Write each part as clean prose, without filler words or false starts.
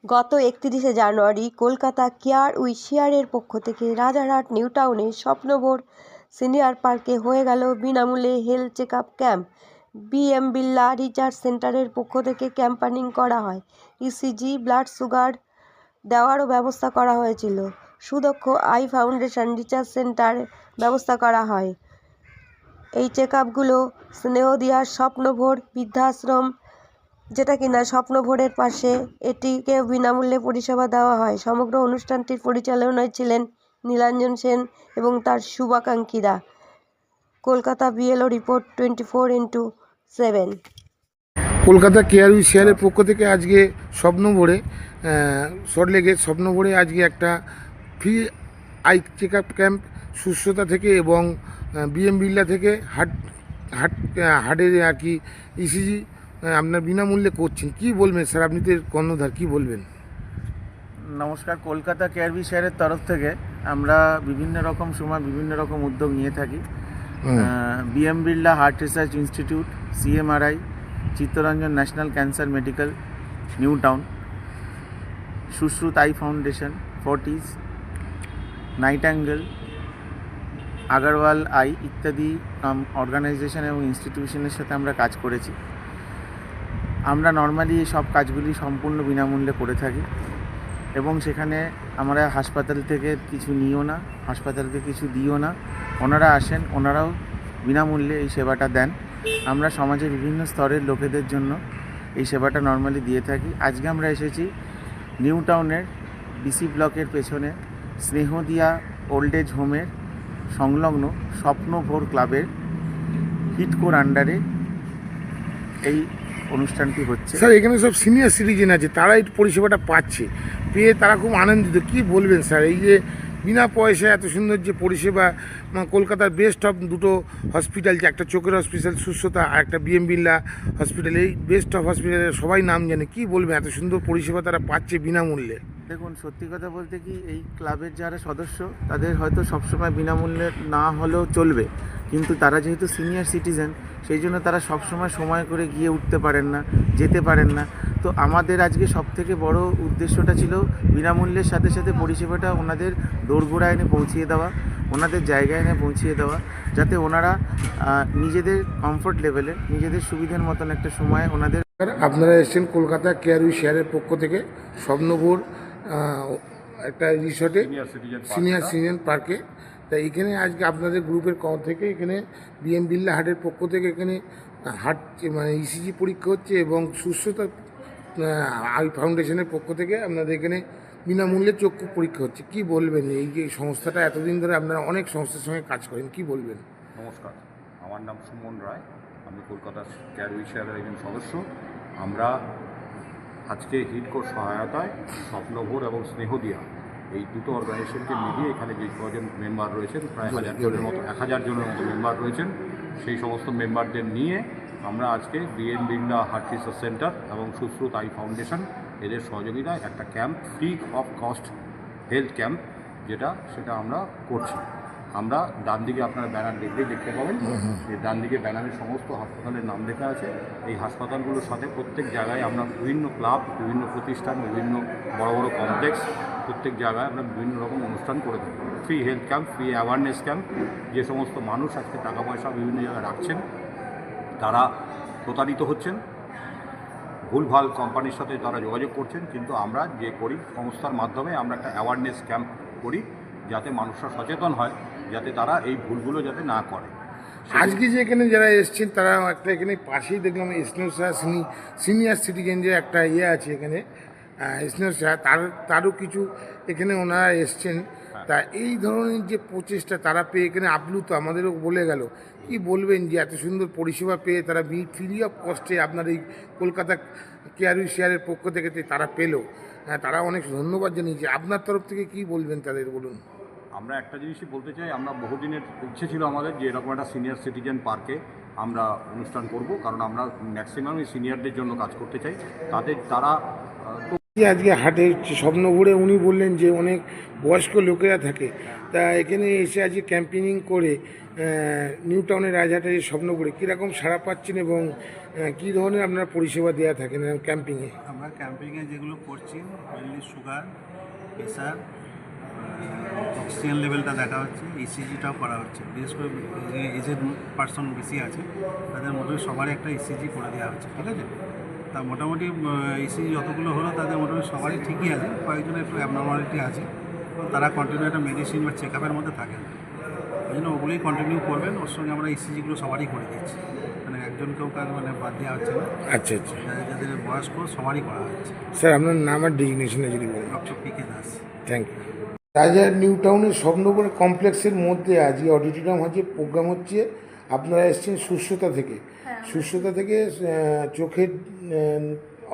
গত 31শে জানুয়ারি Kolkata care we শেয়ারের পক্ষ থেকে রাজারহাট নিউ টাউনের স্বপ্নভোর সিনিয়র পার্কে হয়ে গেল বিনামূল্যে health checkup camp. BM Birla research সেন্টারের পক্ষ থেকে ক্যাম্পেইনিং করা হয়। ইসিজি, ব্লাড সুগার দেওয়ারও ব্যবস্থা করা হয়েছিল। সুদক্ষ আই ফাউন্ডেশন রিসার্চ সেন্টার ব্যবস্থা করা হয়। এই চেকআপগুলো স্নেহদিয়ার স্বপ্নভোর বৃদ্ধাশ্রম, যেটা কিনা স্বপ্নভোরের পাশে, এটিকে বিনামূল্যে পরিষেবা দেওয়া হয়। সমগ্র অনুষ্ঠানটির পরিচালনায় ছিলেন নীলাঞ্জন সেন এবং তার শুভাকাঙ্ক্ষীরা। Kolkata BLO report 24x7। Kolkata care we শেয়ারের পক্ষ থেকে আজকে স্বপ্নভোরে সল্টলেকের স্বপ্নভোরে আজকে একটা free eye check up camp সুস্থতা থেকে এবং বিএম বিড়লা থেকে হার্টের আর কি ইসিজি আপনার বিনামূল্যে করছেন। কি বলবেন স্যার, আপনি তো এর কর্ণধার, কি বলবেন? নমস্কার। কলকাতা কেয়ার উই শেয়ারের তরফ থেকে আমরা বিভিন্ন রকম সময় বিভিন্ন রকম উদ্যোগ নিয়ে থাকি। BM Birla heart research institute, CMRI, Chittaranjan national cancer medical new town, Sushruta I foundation, Fortis, night angle, Agarwal I ইত্যাদি অর্গানাইজেশন এবং ইনস্টিটিউশনের সাথে আমরা কাজ করেছি। আমরা নর্মালি এই সব কাজগুলি সম্পূর্ণ বিনামূল্যে করে থাকি এবং সেখানে আমরা হাসপাতাল থেকে কিছু নিও না, হাসপাতালকে কিছু দিও না। ওনারা আসেন, ওনারাও বিনামূল্যে এই সেবাটা দেন। আমরা সমাজে বিভিন্ন স্তরের লোকেদের জন্য এই সেবাটা নর্মালি দিয়ে থাকি। আজকে আমরা এসেছি নিউ টাউনের ডিসি ব্লকের পেছনে স্নেহদিয়া ওল্ড এজ হোমের সংলগ্ন স্বপ্নভোর ক্লাবের হিটকোর আন্ডারে এই অনুষ্ঠানটি হচ্ছে। স্যার, এখানে সব সিনিয়র সিটিজেন আছে, তারা এই পরিষেবাটা পাচ্ছে, পেয়ে তারা খুব আনন্দিত। কি বলবেন স্যার, এই যে বিনা পয়সায় এত সুন্দর যে পরিষেবা, কলকাতার বেস্ট অফ দুটো হসপিটাল, যে একটা চোখের হসপিটাল সুস্থতা আর একটা বিএম বিড়লা হসপিটাল, এই বেস্ট অফ হসপিটালের সবাই নাম জানে। কি বলবেন, এত সুন্দর পরিষেবা তারা পাচ্ছে বিনামূল্যে? দেখুন, সত্যি কথা বলতে কি, এই ক্লাবের যারা সদস্য তাদের হয়তো সবসময় বিনামূল্যে না হলেও চলবে, কিন্তু তারা যেহেতু সিনিয়র সিটিজেন সেই জন্য তারা সবসময় সময় করে গিয়ে উঠতে পারেন না, যেতে পারেন না। তো আমাদের আজকে সবথেকে বড় উদ্দেশ্যটা ছিল বিনামূল্যের সাথে সাথে পরিষেবাটা ওনাদের দোরগোড়ায় এনে পৌঁছিয়ে দেওয়া, ওনাদের জায়গায় এনে পৌঁছিয়ে দেওয়া, যাতে ওনারা নিজেদের কমফোর্ট লেভেলে নিজেদের সুবিধার মতন একটা সময় ওনাদের। আপনারা এসেছেন কলকাতা কেয়ার উই শেয়ারের পক্ষ থেকে স্বপ্নভোর একটা রিসর্টে, সিনিয়র সিটিজেন পার্কে। তা এখানে আজকে আপনাদের গ্রুপের থেকে এখানে বিএম বিড়লা হার্টের পক্ষ থেকে এখানে হার্ট মানে ইসিজি পরীক্ষা হচ্ছে এবং সুস্থতা আই ফাউন্ডেশনের পক্ষ থেকে আপনাদের এখানে বিনামূল্যে চক্ষু পরীক্ষা হচ্ছে। কি বলবেন, এই যে সংস্থাটা এতদিন ধরে আপনারা অনেক সংস্থার সঙ্গে কাজ করেন, কি বলবেন? নমস্কার, আমার নাম সুমন রায়, আমি কলকাতা কেয়ার উই শেয়ারের একজন সদস্য। আমরা আজকে হিটকোর সহায়তায় স্বপ্নভোর এবং স্নেহদিয়া এই দুটো অর্গানাইজেশনকে মিলিয়ে এখানে যে কজন মেম্বার রয়েছেন, প্রায় 1000 জনের মতো মেম্বার রয়েছেন, সেই সমস্ত মেম্বারদের নিয়ে আমরা আজকে BM Birla heart research centre এবং সুশ্রুত আই ফাউন্ডেশন এদের সহযোগিতায় একটা camp, free of cost health camp, সেটা আমরা করছি। আমরা ডান দিকে আপনার ব্যানার দেখলেই দেখতে পাবেন, এই ডান দিকে ব্যানারে সমস্ত হাসপাতালের নাম লেখা আছে। এই হাসপাতালগুলোর সাথে প্রত্যেক জায়গায় আমরা বিভিন্ন ক্লাব, বিভিন্ন প্রতিষ্ঠান, বিভিন্ন বড় বড় কমপ্লেক্স, প্রত্যেক জায়গায় আমরা বিভিন্ন রকম অনুষ্ঠান করে থাকি। Free health camp, free awareness camp. যে সমস্ত মানুষ আজকে টাকা পয়সা বিভিন্ন জায়গায় রাখছেন, তারা প্রতারিত হচ্ছেন, ভুলভাল কোম্পানির সাথে তারা যোগাযোগ করছেন, কিন্তু আমরা যে করি সংস্থার মাধ্যমে আমরা একটা অ্যাওয়ারনেস ক্যাম্প করি, যাতে মানুষরা সচেতন হয়, যাতে তারা এই ভুলগুলো যাতে না করে। আজকে যে এখানে যারা এসছেন তারা একটা এখানে পাশেই দেখলাম সিনিয়র সিটিজেন যে একটা আছে এখানে তারও কিছু এখানে ওনারা এসছেন। তা এই ধরনের যে প্রচেষ্টা তারা পেয়ে এখানে আপ্লুত, আমাদেরও বলে গেল। কি বলবেন যে এত সুন্দর পরিষেবা পেয়ে তারা ফ্রি অফ কস্টে আপনার এই কলকাতা কেয়ার উই শেয়ারের পক্ষ থেকে তারা পেল, তারা অনেক ধন্যবাদ জানিয়েছে। আপনার তরফ থেকে কি বলবেন তাদের, বলুন? আমরা একটা জিনিসই বলতে চাই, আমরা বহুদিনের ইচ্ছে ছিল আমাদের যে এরকম একটা সিনিয়র সিটিজেন পার্কে আমরা অনুষ্ঠান করব, কারণ আমরা ম্যাক্সিমামই সিনিয়রদের জন্য কাজ করতে চাই। তারা আজকে হাটে স্বপ্নপুরে উনি বললেন যে অনেক বয়স্ক লোকেরা থাকে, তা এখানে এসে আজকে ক্যাম্পেনিং করে নিউ টাউনের রাজহাটে স্বপ্নপুরে কীরকম সাড়া পাচ্ছেন এবং কী ধরনের আপনার পরিষেবা দেওয়া থাকেন ক্যাম্পিংয়ে? আমরা ক্যাম্পিংয়ে যেগুলো করছি মেনলি সুগার, প্রেশার, অক্সিজেন লেভেলটা দেখা হচ্ছে, ইসিজিটাও করা হচ্ছে। বিশেষ করে এজেড পার্সন বেশি আছে তাদের মোটামুটি সবারই একটা ইসিজি করে দেওয়া হচ্ছে, ঠিক আছে। তা মোটামুটি ইসিজি যতগুলো হলো তাদের মোটামুটি সবারই ঠিকই আছে, কয়েকজনের একটু অ্যাবনর্মালিটি আছে, তো তারা কন্টিনিউ একটা মেডিসিন বা চেক আপের মধ্যে থাকেন, ওই জন্য ওগুলোই কন্টিনিউ করবেন। ওর সঙ্গে আমরা ইসিজিগুলো সবারই করে দিচ্ছি, মানে একজনকেও কাজ মানে বাদ দেওয়া হচ্ছে না। আচ্ছা আচ্ছা, যাদের বয়স্ক সবারই করা হচ্ছে। স্যার আপনার নাম আর ডেজিগনেশনে যদি বলেন। Doctor PK Das. Thank you. Rajarhat new টাউনের স্বপ্নপুর কমপ্লেক্সের মধ্যে আজকে অডিটোরিয়াম হচ্ছে, প্রোগ্রাম হচ্ছে। আপনারা এসেছেন সুস্থতা থেকে, সুস্থতা থেকে চোখের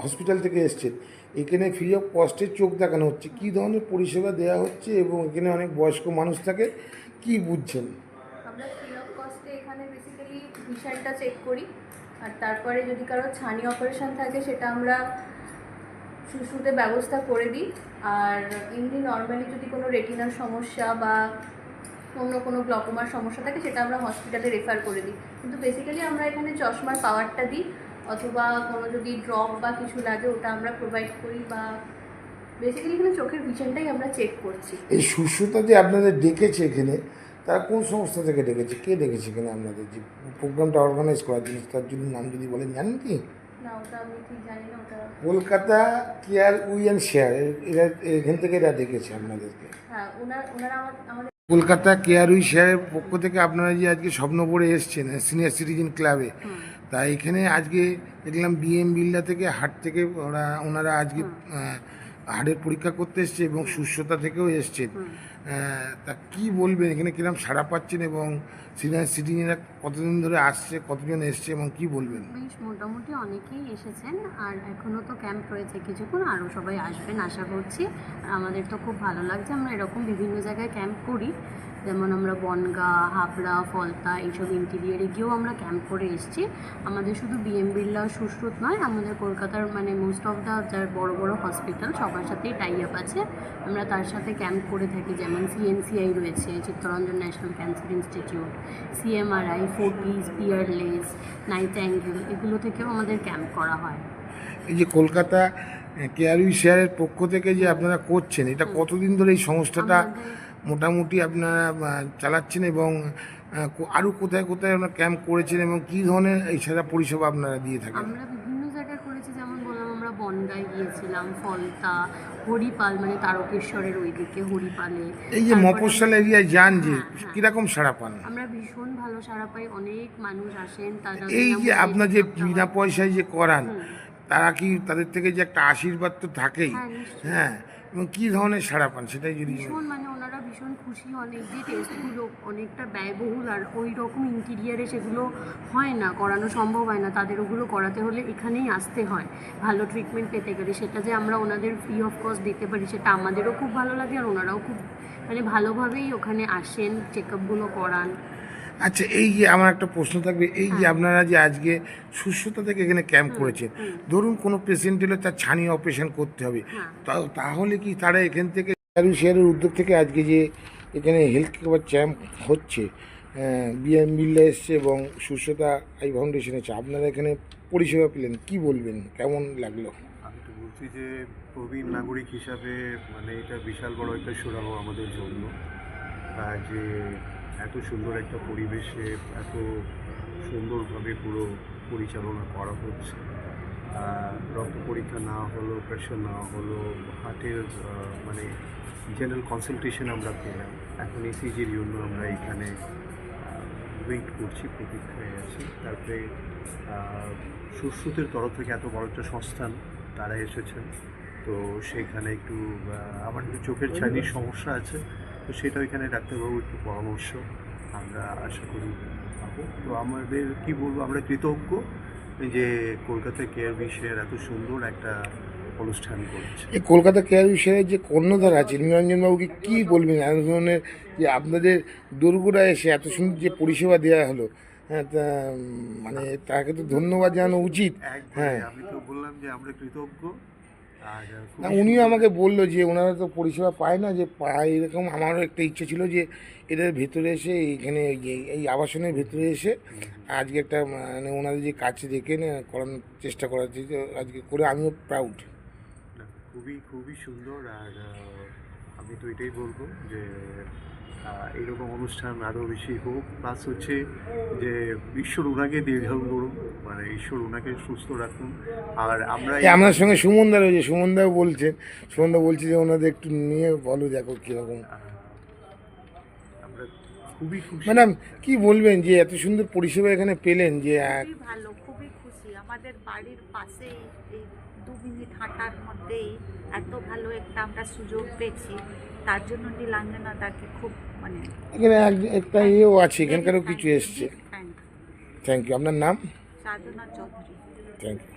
হসপিটাল থেকে এসছেন। এখানে ফ্রি অফ কস্টে চোখ দেখানো হচ্ছে। কী ধরনের পরিষেবা দেওয়া হচ্ছে এবং এখানে অনেক বয়স্ক মানুষ থাকে, কি বুঝছেন? আমরা ফ্রি অফ কস্টে এখানে বেসিক্যালি ভিশনটা চেক করি, আর তারপরে যদি কারো ছানি অপারেশন থাকে সেটা আমরা শুশ্রূতে ব্যবস্থা করে দিই। আর এমনি নর্মালি যদি কোনো রেটিনার সমস্যা বা অন্য কোনো গ্লকোমার সমস্যা থাকে সেটা আমরা হসপিটালে রেফার করে দিই। কিন্তু বেসিক্যালি আমরা এখানে চশমার পাওয়ারটা দিই, অথবা কোনো যদি ড্রপ বা কিছু লাগে ওটা আমরা প্রোভাইড করি, বা বেসিক্যালি এখানে চোখের ভিশনটাই আমরা চেক করছি। এই সুস্থতা যে আপনাদের ডেকেছে এখানে, তারা কোন সংস্থা থেকে ডেকেছে, কে ডেকেছে এখানে আপনাদের যে প্রোগ্রামটা অর্গানাইজ করার জন্য? তার জন্য নাম যদি বলেন, জানেন কি? না, ওটা আমি ঠিক জানি না। ওটা Kolkata care we and share, এরা এখান থেকে এরা ডেকেছে আপনাদেরকে। হ্যাঁ, ওনারা আমাদের কলকাতা কেয়ার উই শেয়ারের পক্ষ থেকে আপনারা যে আজকে স্বপ্নপুরে এসছেন সিনিয়র সিটিজেন ক্লাবে, তা এখানে আজকে দেখলাম বিএম বিল্ডা থেকে হাট থেকে ওনারা আজকে হাড়ের পরীক্ষা করতে এসছে এবং সুস্থতা থেকেও এসছেন। তা কি বলবেন, এখানে কিরকম সাড়া পাচ্ছেন এবং সিনিয়র সিটিজেনরা কতদিন ধরে আসছে, কতজন এসছে এবং কি বলবেন? বেশ মোটামুটি অনেকেই এসেছেন, আর এখনও তো ক্যাম্প রয়েছে কিছুক্ষণ, আরও সবাই আসবেন আশা করছি। আর আমাদের তো খুব ভালো লাগছে, আমরা এরকম বিভিন্ন জায়গায় ক্যাম্প করি, যেমন আমরা বনগাঁ, হাবড়া, ফলতা এইসব ইন্টিরিয়ারে গিয়েও আমরা ক্যাম্প করে এসেছি। আমাদের শুধু বিএম বিড়লা সুশ্রুত নয়, আমাদের কলকাতার মানে মোস্ট অফ দ্য যার বড় বড় হসপিটাল সবার সাথেই টাই আপ আছে, আমরা তার সাথে ক্যাম্প করে থাকি। যেমন সিএনসিআই রয়েছে, Chittaranjan national cancer institute, CMRI, Fortis, Peerless, night angle, এগুলো থেকেও আমাদের ক্যাম্প করা হয়। এই যে কলকাতা কেয়ার উই শেয়ারের পক্ষ থেকে যে আপনারা করছেন, এটা কতদিন ধরে এই সংস্থাটা মোটামুটি আপনারা চালাচ্ছেন এবং আরও কোথায় কোথায় আপনারা ক্যাম্প করেছেন এবং কী ধরনের এই সেরা পরিষেবা আপনারা দিয়ে থাকেন? আমরা বিভিন্ন জায়গায় করেছি, যেমন বললাম আমরা বনগাঁয় গিয়েছিলাম, ফলতা, হরিপাল মানে তারকেশ্বরের ওইদিকে হরিপালে। এই যে মফস্বল এরিয়ায় যান যে, হ্যাঁ। কীরকম সাড়া পান? আমরা ভীষণ ভালো সাড়া পাই, অনেক মানুষ আসেন। তারা এই যে আপনার যে বিনা পয়সায় যে করান, তারা কি তাদের থেকে যে একটা আশীর্বাদ তো থাকেই, হ্যাঁ, নিশ্চয়ই। হ্যাঁ, এবং কী ধরনের সাড়া পান সেটাই যদি ভীষণ মানে ওনারা ভীষণ খুশি হন। এই যে টেস্টগুলো অনেকটা ব্যয়বহুল, আর ওই রকম ইন্টিরিয়ারে সেগুলো হয় না, করানো সম্ভব হয় না, তাদের ওগুলো করাতে হলে এখানেই আসতে হয় ভালো ট্রিটমেন্ট পেতে গেলে। সেটা যে আমরা ওনাদের ফ্রি অফ কস্ট দিতে পারি সেটা আমাদেরও খুব ভালো লাগে, আর ওনারাও খুব মানে ভালোভাবেই ওখানে আসেন, চেক আপগুলো করান। আচ্ছা, এই যে আমার একটা প্রশ্ন থাকবে, এই যে আপনারা যে আজকে সুস্থতা থেকে এখানে ক্যাম্প করেছেন, ধরুন কোনো পেশেন্ট হলে তার ছানি অপারেশন করতে হবে, তাহলে কি তারা এখান থেকে শেয়ারের উদ্যোগ থেকে আজকে যে এখানে হেলথ কেয়ার ক্যাম্প হচ্ছে, বিএম বিল্লা এসছে এবং সুস্থতা আই ফাউন্ডেশন এসছে, আপনারা এখানে পরিষেবা পেলেন, কি বলবেন, কেমন লাগলো? আমি তো বলছি যে প্রবীণ নাগরিক হিসাবে মানে এটা বিশাল বড় একটা সুরাহ আমাদের জন্য, যে এত সুন্দর একটা পরিবেশে এত সুন্দরভাবে পুরো পরিচালনা করা হচ্ছে। রক্ত পরীক্ষা না হলো, প্রেশার না হলো, হার্টের মানে জেনারেল কনসালটেশন আমরা পেলাম। এখন ইসিজির জন্য আমরা এখানে ওয়েট করছি, প্রতীক্ষায় আছি। তারপরে সুশ্রুতের তরফ থেকে এত বড় একটা সংস্থান তারা এসেছেন, তো সেখানে একটু আমার একটু চোখের ছানির সমস্যা আছে, তো সেটা ওইখানে ডাক্তারবাবুর একটু পরামর্শ আমরা আশা করি পাবো। তো আমাদের কি বলবো, আমরা কৃতজ্ঞ যে কলকাতা কেয়ার উই শেয়ার এত সুন্দর একটা অনুষ্ঠান করছে। এই কলকাতা কেয়ার উই শেয়ারের যে কর্ণধার আছে নিরঞ্জনবাবুকে কী বলবেন, এত ধরনের যে আপনাদের দুর্গরা এসে এত সুন্দর যে পরিষেবা দেওয়া হলো, হ্যাঁ তা মানে তাকে তো ধন্যবাদ জানানো উচিত। হ্যাঁ, আমি তো বললাম যে আমরা কৃতজ্ঞ। আর না উনিও আমাকে বললো যে ওনারা তো পরিষেবা পায় না, যে পায় এরকম। আমারও একটা ইচ্ছে ছিল যে এদের ভেতরে এসে এইখানে এই আবাসনের ভেতরে এসে আজকে একটা মানে ওনাদের যে কাছে দেখে করানোর চেষ্টা করার যে আজকে করে আমিও প্রাউড। না, খুবই খুবই সুন্দর। আর আমি তো এটাই বলবো যে এইরকম অনুষ্ঠান আরও বেশি হোক। প্লাস হচ্ছে যে ঈশ্বর ওনাকে দীর্ঘায়ু করুন, মানে ঈশ্বর ওনাকে সুস্থ রাখুন। আর আমরা আপনার সঙ্গে সুমনদা রয়েছে, সুমনদাও বলছেন, সুমনদা বলছে যে ওনাদের একটু নিয়ে বলো দেখো কীরকম। আমরা খুবই খুশি। ম্যাডাম কি বলবেন যে এত সুন্দর পরিষেবা এখানে পেলেন? যে খুবই ভালো, খুবই খুশি। আমাদের বাড়ির পাশেই এই 2 মিনিট হাঁটার মধ্যেই এত ভালো একটা আমরা সুযোগ পেয়েছি, তার জন্য নীলাঞ্জনা তাকে খুব মানে এখানে একটা ইয়েও আছে, এখানকারও কিছু এসছে। Thank thank you. আপনার নাম? সাধনা চৌধুরী। Thank you.